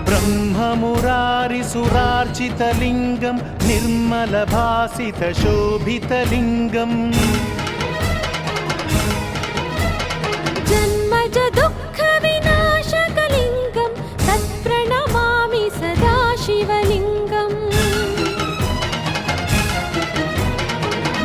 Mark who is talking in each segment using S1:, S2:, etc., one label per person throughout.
S1: ब्रह्ममुरारिसुरार्चितलिङ्गं निर्मलभासितशोभितलिङ्गम्
S2: जन्मज दुःखविनाशकलिङ्गं तत्प्रणमामि सदा शिवलिङ्गम्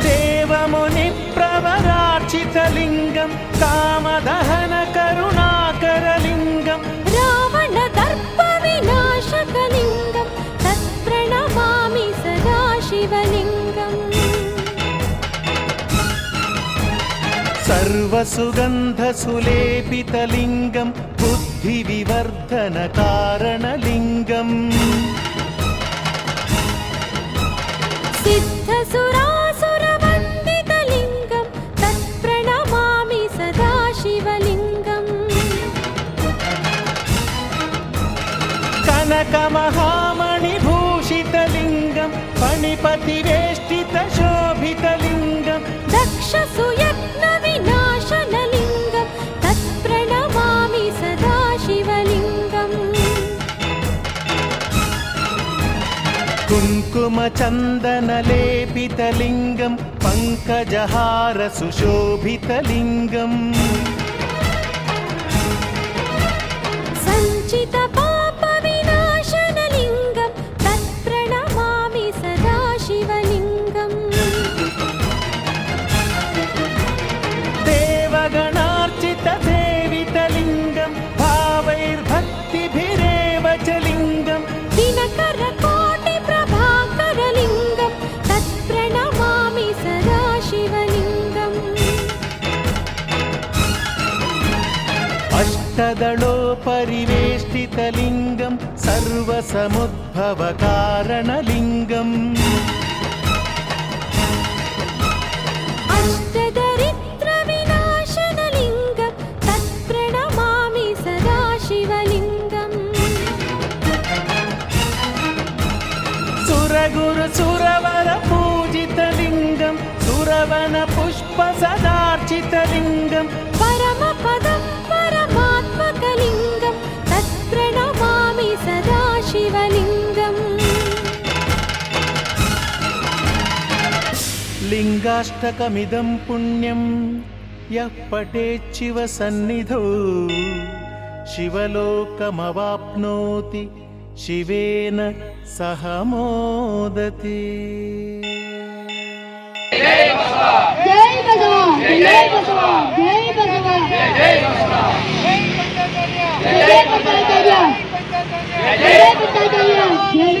S1: देवमुनिप्रवरार्चितलिङ्गं कामदहनकरुणाकरलिङ्गं
S2: रावणदर्पविनाशकलिङ्गं तत्प्रणमामि सदा शिवलिङ्गम्
S1: सर्वसुगन्धसुलेपितलिङ्गं बुद्धिविवर्धनकारणलिङ्गम्
S2: सिद्धसुरासुरवन्दितलिङ्गं तत्प्रणमामि सदा शिवलिङ्गम्
S1: कनकमहामणिभूषितलिङ्गं फणिपतिवेष्टितशोभितलिङ्गं
S2: दक्षसुयत्नविनाशनलिङ्गं तत्प्रणमामि सदा शिवलिङ्गम्
S1: कुङ्कुमचन्दनलेपितलिङ्गं पङ्कजहारसुशोभितलिङ्गम्
S2: सञ्चितपापविनाशनलिङ्गं तत्प्रणमामि सदा शिवलिङ्गम्
S1: देवगणार्चितसेवितलिङ्गं भावैर्भक्तिभिरेव च लिङ्गं
S2: दिनकरकोटिप्रभाकरलिङ्गं तत्प्रणमामि सदा शिवलिङ्गम्
S1: अष्टदलोपरिवेष्टितलिङ्गं सर्वसमुद्भवकारणलिङ्गम्
S2: अष्टदरिद्रविनाशनलिङ्गं तत्प्रणमामि सदा शिवलिङ्गम्
S1: सुरगुरुसुरवरपूजितलिङ्गं सुरवनपुष्पसदार्चितलिङ्गं
S2: परमपदं परमात्मकलिङ्गं तत्प्रणमामि सदा शिवलिङ्गम्
S1: लिङ्गाष्टकमिदं पुण्यं यः पठेच्छिवसन्निधौ शिवलोकमवाप्नोति शिवेन सह मोदते।
S3: जय बसवा जय बसवा जय बसवा जय बसवा जय बसवा जय पंचाचार्य जय पंचाचार्य जय